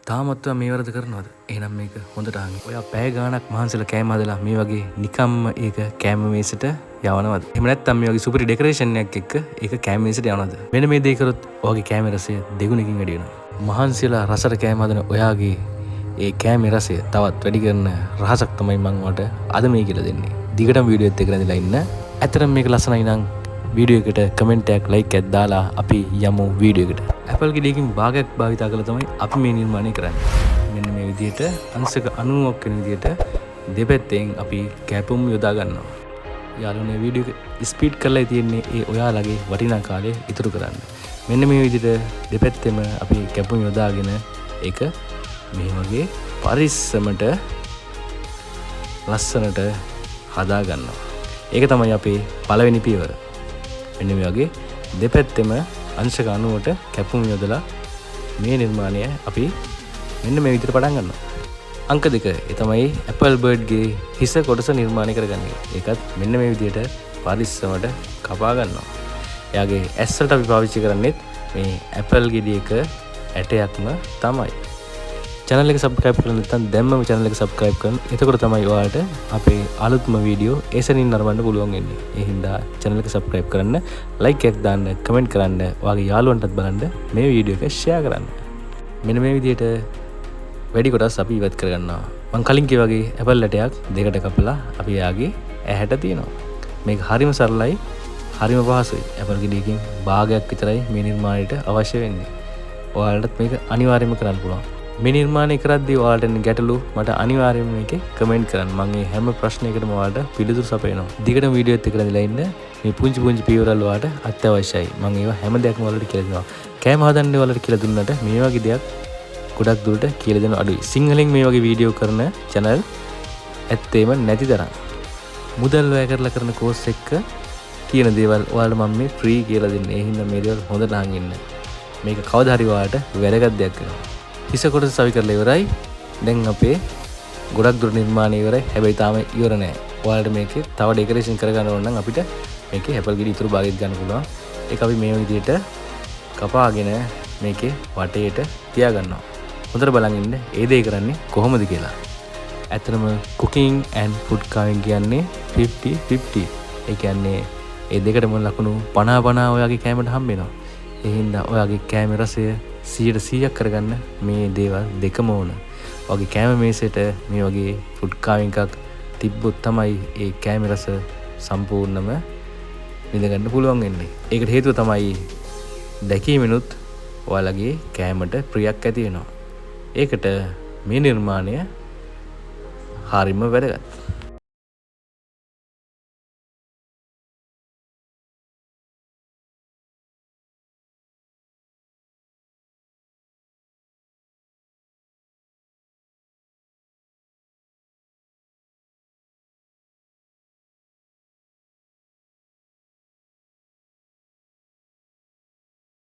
තාමත් ඔයා මේ වරද කරනවද? එහෙනම් මේක හොඳට අහන්න. ඔයා පැය ගාණක් මහන්සිලා කෑම හදලා මේ වගේ නිකම්ම ඒක කෑම මේසෙට යවනවද? එහෙම නැත්නම් මේ වගේ සුපිරි ඩෙකරේෂන් එකක් එක්ක ඒක කෑම මේසෙට යවනවද? මෙන්න මේ දේ කරොත් ඔයාගේ කෑමේ රසය දෙගුණකින් වැඩි වෙනවා. මහන්සිලා රසට කෑම හදන ඔයාගේ ඒ කෑමේ රසය තවත් වැඩි කරන රහසක් තමයි මම ඔයාලට අද මේ කියලා දෙන්නේ. දිගටම වීඩියෝ එකත් එක්ක ඉඳලා ඉන්න. ඇත්තටම මේක ලස්සනයි නම් වීඩියෝ එකට කමෙන්ට් එකක් ලයික් එකක් දාලා අපි යමු වීඩියෝ එකට. Apple ගෙඩියකින් භාගයක් භාවිතා කළා තමයි අපි මේ නිර්මාණය කරන්නේ. මෙන්න මේ විදිහට අංශක 90ක් වෙන විදිහට දෙපැත්තෙන් අපි කැපුම් යොදා ගන්නවා. යාළුවනේ වීඩියෝ එක ස්පීඩ් කරලා තියෙන්නේ ඒ ඔයාලගේ වටිනා කාලය ඉතුරු කරන්න. මෙන්න මේ විදිහට දෙපැත්තෙම අපි කැපුම් යොදාගෙන ඒක මේ වගේ පරිස්සමට ලස්සනට හදා ගන්නවා. ඒක තමයි අපේ පළවෙනි පියවර. මෙන්න මේ වගේ දෙපැත්තෙම අංශක 90ට කැපුම් යොදලා මේ නිර්මාණය අපි මෙන්න මේ විදිහට පටන් ගන්නවා. අංක 2 ඒ තමයි Apple Bird ගේ හිස කොටස නිර්මාණය කරගන්නේ. ඒකත් මෙන්න මේ විදිහට පරිස්සමට කපා ගන්නවා. එයාගේ ඇස් වලට අපි පාවිච්චි කරන්නේ මේ Apple ගෙඩියක ඇටයක්ම තමයි. channel එක subscribe කරලා නැත්නම් දැම්මම channel එක subscribe කරන්න. එතකොට තමයි ඔයාලට අපේ අලුත්ම වීඩියෝ එසනින් නරඹන්න පුළුවන් වෙන්නේ. ඒ හින්දා channel එක subscribe කරන්න, like එකක් දාන්න, comment කරන්න, ඔයාගේ යාළුවන්ටත් බලන්න මේ වීඩියෝ එක share කරන්න. මෙන්න මේ විදිහට වැඩි කොටස් අපි ඉවත් කරගන්නවා. මම කලින් කිව්වා වගේ ඇපල් ඇටයක් දෙකට කපලා අපි යාගේ ඇහැට තියනවා. මේක හරිම සරලයි, හරිම පහසුයි. ඇපල් ගෙඩියකින් භාගයක් විතරයි මේ නිර්මාණයට අවශ්‍ය වෙන්නේ. ඔයාලටත් මේක අනිවාර්යයෙන්ම කරන්න පුළුවන්. මේ නිර්මාණය කරද්දී ඔයාලට එන ගැටලු මට අනිවාර්යයෙන්ම මේකේ කමෙන්ට් කරන්න. මම මේ හැම ප්‍රශ්නයකටම ඔයාලට පිළිතුරු සපයනවා. දිගටම වීඩියෝ එකත් එක්ක ඉඳලා ඉන්න. මේ පුංචි පුංචි පියවරල් ඔයාලට අත්‍යවශ්‍යයි. මම ඒවා හැම දෙයක්ම ඔයාලට කියලා දෙනවා. කෑම හදන්න ඔයාලට කියලා දුන්නට මේ වගේ දෙයක් ගොඩක් දුරට කියලා දෙන අඩුයි. සිංහලෙන් මේ වගේ වීඩියෝ කරන channel ඇත්තේම නැති තරම්. මුදල් වැය කරලා කරන කෝස් එක කියන දේවල් ඔයාලට මම මේ ෆ්‍රී කියලා දෙන්නේ. ඒ හින්දා මේ දේවල් හොඳට අහන් ඉන්න. මේක කවදා හරි ඔයාලට වැදගත් දෙයක් වෙනවා. හිස කොටස සවි කරලා ඉවරයි. දැන් අපේ ගොඩක් දුර නිර්මාණය ඉවරයි. හැබැයි තාම ඉවර නෑ. ඔයාලට මේකේ තව ඩෙකරේෂන් කරගන්න ඕන නම් අපිට මේකේ ඇපල් ගෙඩි ඉතුරු භාගයක් ගන්න පුළුවන්. ඒක අපි මේ විදිහට කපාගෙන මේකේ වටේට තියා ගන්නවා. හොඳට බලන් ඉන්න ඒ දේ කරන්නේ කොහොමද කියලා. ඇත්තටම cooking and food carving කියන්නේ 50-50. ඒ කියන්නේ ඒ දෙකටම ලකුණු 50-50 ඔයාගේ කැමරට හම්බ වෙනවා. ඒ හින්දා ඔයාගේ කැමරා රසය 100% කරගන්න මේ දේවල් දෙකම ඕන. ඔයාගේ කැමරා මේසෙට මේ වගේ food carving එකක් තිබ්බොත් තමයි ඒ කැමරා රස සම්පූර්ණම විඳ ගන්න පුළුවන් වෙන්නේ. ඒකට හේතුව තමයි දැකීමෙනුත් ඔයාලගේ කැමරට ප්‍රියක් ඇති වෙනවා. ඒකට මේ නිර්මාණය හරිම වැදගත්.